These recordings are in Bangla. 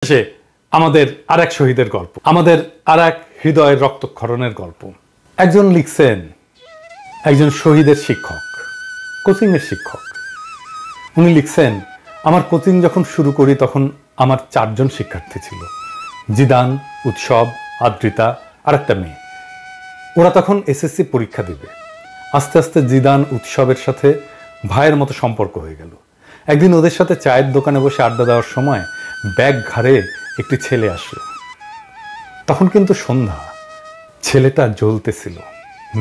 শেষে আমাদের আরেক শহীদের গল্প, আমাদের আরেক হৃদয়ের রক্তক্ষরণের গল্প। একজন লিখছেন, একজন শহীদের শিক্ষক, কোচিংয়ের শিক্ষক। উনি লিখছেন, আমার কোচিং যখন শুরু করি তখন আমার 4 জন শিক্ষার্থী ছিল, জিদান, উৎসব, আদ্রিতা আর একটা মেয়ে। ওরা তখন এসএসসি পরীক্ষা দিবে। আস্তে আস্তে জিদান উৎসবের সাথে ভাইয়ের মতো সম্পর্ক হয়ে গেল। একদিন ওদের সাথে চায়ের দোকানে বসে আড্ডা দেওয়ার সময় ব্যাগ ঘাড়ে একটি ছেলে আসলো। তখন কিন্তু সন্ধ্যা, ছেলেটা জ্বলতেছিল,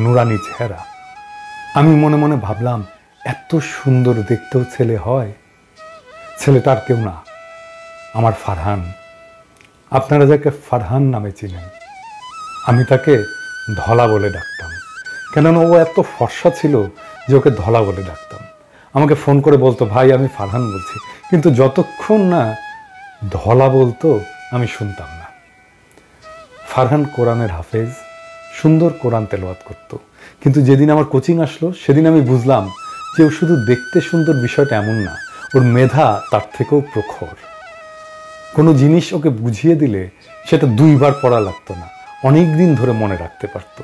নুরানি চেহারা। আমি মনে মনে ভাবলাম, এত সুন্দর দেখতেও ছেলে হয়? ছেলেটা আর কেউ না, আমার ফারহান। আপনারা যাকে ফারহান নামে চিনেন, আমি তাকে ধলা বলে ডাকতাম। কেননা ও এত ফর্সা ছিল যে ওকে ধলা বলে ডাকতাম। আমাকে ফোন করে বলতো, ভাই আমি ফারহান বলছি, কিন্তু যতক্ষণ না ধলা বলতো আমি শুনতাম না। ফারহান কোরআনের হাফেজ, সুন্দর কোরআন তেলাওয়াত করত। কিন্তু যেদিন আমার কোচিং আসলো সেদিন আমি বুঝলাম যে ও শুধু দেখতে সুন্দর বিষয়টা এমন না, ওর মেধা তার থেকেও প্রখর। কোনো জিনিস ওকে বুঝিয়ে দিলে সেটা 2 বার পড়া লাগতো না, অনেক দিন ধরে মনে রাখতে পারত।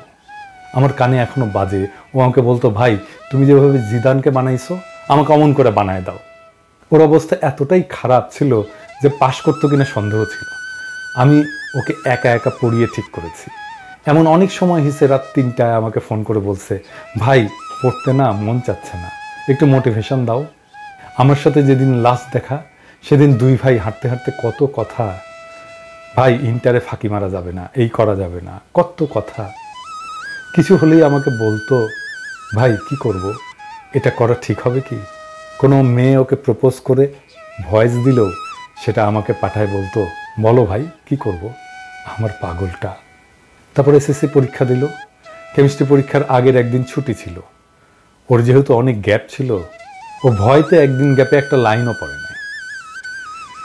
আমার কানে এখনো বাজে, ও আমাকে বলতো, ভাই তুমি যেভাবে জিদানকে বানাইছো আমাকে অমন করে বানায় দাও। ওর অবস্থা এতটাই খারাপ ছিল যে পাশ করতো কিনা সন্দেহ ছিল। আমি ওকে একা একা পড়িয়ে ঠিক করেছি। এমন অনেক সময় হিসে রাত 3টায় আমাকে ফোন করে বলছে, ভাই পড়তে না মন চাচ্ছে না, একটু মোটিভেশন দাও। আমার সাথে যেদিন লাস্ট দেখা সেদিন 2 ভাই হাঁটতে হাঁটতে কত কথা, ভাই ইন্টারে ফাঁকি মারা যাবে না, এই করা যাবে না, কত কথা। কিছু হলেই আমাকে বলতো, ভাই কি করব, এটা করা ঠিক হবে কি? কোনো মেয়ে ওকে প্রপোজ করে ভয়েস দিল, সেটা আমাকে পাঠায় বলতো, বলো ভাই কি করব। আমার পাগলটা। তারপর এসএসসি পরীক্ষা দিল। কেমিস্ট্রি পরীক্ষার আগের একদিন ছুটি ছিল। ওর যেহেতু অনেক গ্যাপ ছিল, ও ভয়তে একদিন গ্যাপে একটা লাইনও পড়ে নাই।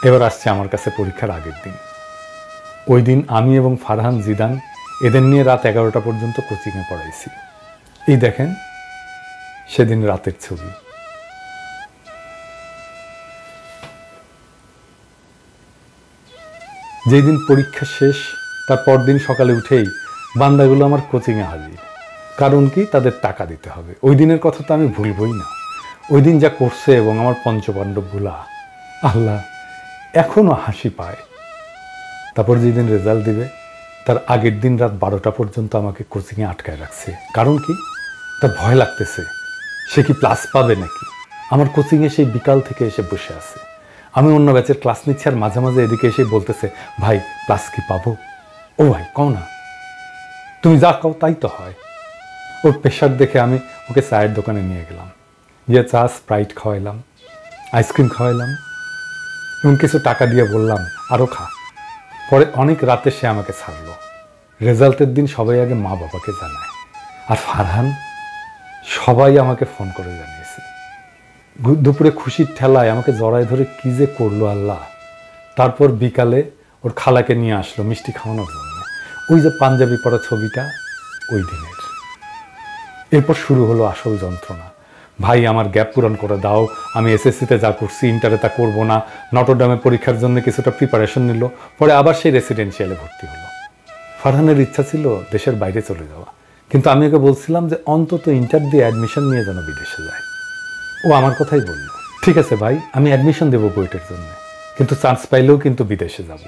এবার আসছে আমার কাছে পরীক্ষার আগের দিন। ওই দিন আমি এবং ফারহান, জিদান এদের নিয়ে রাত 11টা পর্যন্ত কোচিংয়ে পড়াইছি। এই দেখেন সেদিন রাতের ছবি। যেই দিন পরীক্ষা শেষ তার পরদিন সকালে উঠেই বান্দাগুলো আমার কোচিংয়ে হাজির। কারণ কি, তাদের টাকা দিতে হবে। ওই দিনের কথা তো আমি ভুলবই না। ওই দিন যা করছে এবং আমার পঞ্চপাণ্ডবগুলা, আল্লাহ এখনো হাসি পায়। তারপর যেদিন রেজাল্ট দিবে তার আগের দিন রাত 12টা পর্যন্ত আমাকে কোচিংয়ে আটকায় রাখছে। কারণ কি, তার ভয় লাগতেছে সে কি প্লাস পাবে নাকি। আমার কোচিংয়ে সেই বিকাল থেকে এসে বসে আছে। আমি অন্য ব্যাচের ক্লাস নিচ্ছি আর মাঝে মাঝে এদিকে এসে বলতেছে, ভাই প্লাস কি পাবো? ও ভাই কও না, তুমি যা কও তাই তো হয়। ওর প্রেশার দেখে আমি ওকে চায়ের দোকানে নিয়ে গেলাম, গিয়ে চা স্প্রাইট খাওয়াইলাম, আইসক্রিম খাওয়াইলাম এবং কিছু টাকা দিয়ে বললাম আরও খা। পরে অনেক রাতে সে আমাকে ছাড়লো। রেজাল্টের দিন সবাই আগে মা বাবাকে জানায়, আর ফারহান সবাই আমাকে ফোন করে জানিয়েছে। দুপুরে খুশির ঠেলায় আমাকে জড়ায় ধরে কি যে করলো আল্লাহ। তারপর বিকালে ওর খালাকে নিয়ে আসলো মিষ্টি খাওয়ানোর জন্য। ওই যে পাঞ্জাবি পরা ছবিটা ওই দিনের। এরপর শুরু হলো আসল যন্ত্রণা। ভাই আমার গ্যাপ পূরণ করে দাও, আমি এসএসসিতে যা করছি ইন্টারে তা করবো না। নটরডেমে পরীক্ষার জন্য কিছুটা প্রিপারেশন নিল, পরে আবার সেই রেসিডেন্সিয়ালে ভর্তি হলো। ফারহানের ইচ্ছা ছিল দেশের বাইরে চলে যাওয়া, কিন্তু আমি ওকে বলছিলাম যে অন্তত ইন্টার দিয়ে অ্যাডমিশন নিয়ে যেন বিদেশে যায়। ও আমার কথাই বলল, ঠিক আছে ভাই আমি অ্যাডমিশন দেবো বুয়েটের জন্য, কিন্তু চান্স পাইলেও কিন্তু বিদেশে যাব।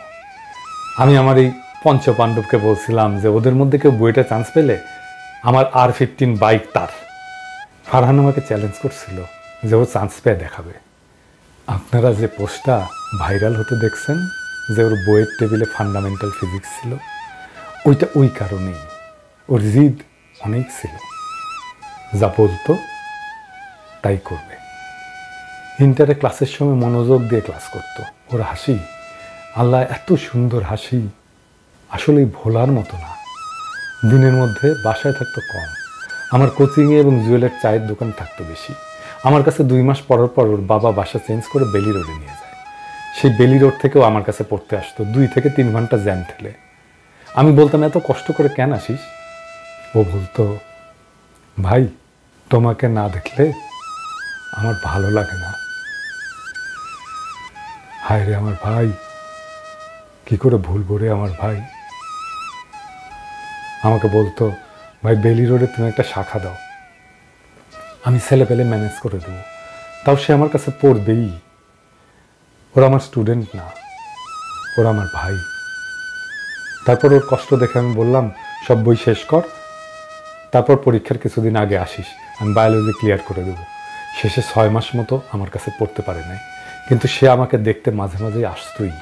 আমি আমার এই পঞ্চপাণ্ডবকে বলছিলাম যে ওদের মধ্যে কেউ বুয়েটে চান্স পেলে আমার R15 বাইক তার। ফারহান আমাকে চ্যালেঞ্জ করছিল যে ও চান্স পেয়ে দেখাবে। আপনারা যে পোস্টটা ভাইরাল হতে দেখছেন যে ওর বইয়ের টেবিলে ফান্ডামেন্টাল ফিজিক্স ছিল, ওইটা ওই কারণেই। ওর জিদ অনেক ছিল, যা বলতো তাই করবে। ইন্টারে ক্লাসের সময় মনোযোগ দিয়ে ক্লাস করতো। ওর হাসি, আল্লাহ এত সুন্দর হাসি, আসলেই ভোলার মতো না। দিনের মধ্যে বাসায় থাকতো কম, আমার কোচিংয়ে এবং জুয়েলের চায়ের দোকান থাকতো বেশি। আমার কাছে 2 মাস পর পর ওর বাবা বাসা চেঞ্জ করে বেলি রোডে নিয়ে যায়। সেই বেলি রোড থেকেও আমার কাছে পড়তে আসতো 2 থেকে 3 ঘন্টা জ্যাম ঠেলে। আমি বলতাম এত কষ্ট করে কেন আসিস? ও বলতো, ভাই তোমাকে না দেখলে আমার ভালো লাগে না। হায় রে আমার ভাই, কি করে ভুলবো রে আমার ভাই। আমাকে বলতো, ভাই বেলি রোডে তুমি একটা শাখা দাও, আমি ছেলে পেলে ম্যানেজ করে দেবো। তাও সে আমার কাছে পড়বেই। ওরা আমার স্টুডেন্ট না, ওরা আমার ভাই। তারপর ওর কষ্ট দেখে আমি বললাম, সব বই শেষ কর, তারপর পরীক্ষার কিছুদিন আগে আসিস, আমি বায়োলজি ক্লিয়ার করে দেবো। শেষে 6 মাস মতো আমার কাছে পড়তে পারে নাই, কিন্তু সে আমাকে দেখতে মাঝে মাঝেই আসতোই।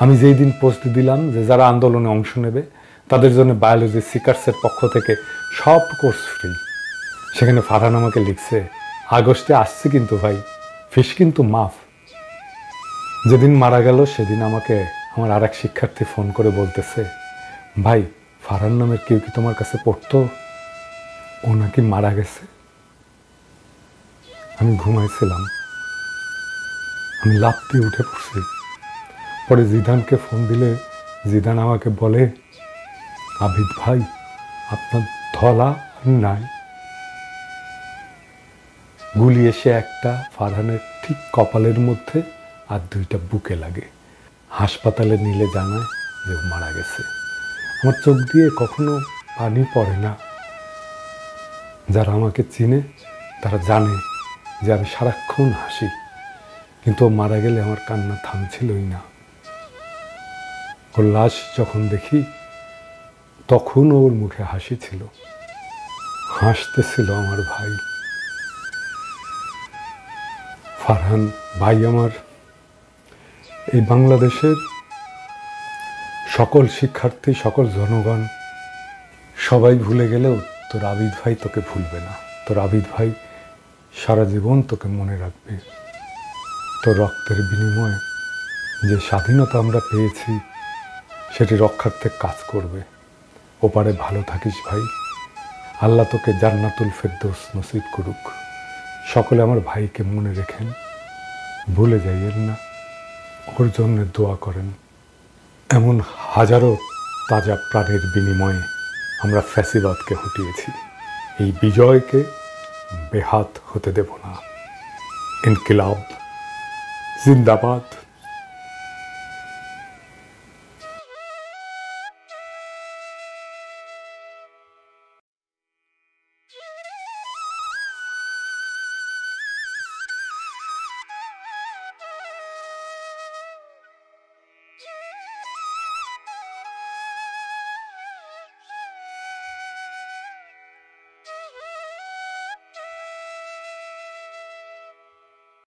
আমি যেই দিন পোস্ট দিলাম যে যারা আন্দোলনে অংশ নেবে তাদের জন্য বায়োলজি সিকার্সের পক্ষ থেকে সব কোর্স ফ্রি, সেখানে ফারহান আমাকে লিখছে, আগস্টে আসছে কিন্তু ভাই, ফিস কিন্তু মাফ। যেদিন মারা গেল সেদিন আমাকে আমার আর এক শিক্ষার্থী ফোন করে বলতেছে, ভাই ফারহান নামের কেউ কি তোমার কাছে পড়তো, ও নাকি মারা গেছে। আমি ঘুমাইছিলাম, আমি লাফ দিয়ে উঠে পড়ছি। পরে জিদানকে ফোন দিলে জিদান আমাকে বলে, আবিদ ভাই আপনার ধলা নাই। গুলি এসে একটা ফারহানের ঠিক কপালের মধ্যে আর 2টা বুকে লাগে। হাসপাতালে নিলে জানায় যে ও মারা গেছে। আমার চোখ দিয়ে কখনো পানি পড়ে না। যারা আমাকে চিনে তারা জানে যে আমি সারাক্ষণ হাসি, কিন্তু ও মারা গেলে আমার কান্না থামছিলই না। ওর লাশ যখন দেখি তখন ওর মুখে হাসি ছিল, হাসতেছিল আমার ভাই। ফারহান ভাই আমার এই বাংলাদেশের সকল শিক্ষার্থী, সকল জনগণ সবাই ভুলে গেলেও তোর আবিদ ভাই তোকে ভুলবে না। তোর আবিদ ভাই সারা জীবন তোকে মনে রাখবে। তোর রক্তের বিনিময়ে যে স্বাধীনতা আমরা পেয়েছি সেটি রক্ষার্থে কাজ করবে। ওপারে ভালো থাকিস ভাই, আল্লাহ তোকে জান্নাতুল ফেরদৌস নসিব করুক। সকলে আমার ভাইকে মনে রেখেন, ভুলে যাইয়েন না, ওর জন্য দোয়া করেন। এমন হাজারো তাজা প্রাণের বিনিময়ে আমরা ফ্যাসিবাদকে হটিয়েছি। এই বিজয়কে বেহাত হতে দেব না। ইনকিলাব জিন্দাবাদ।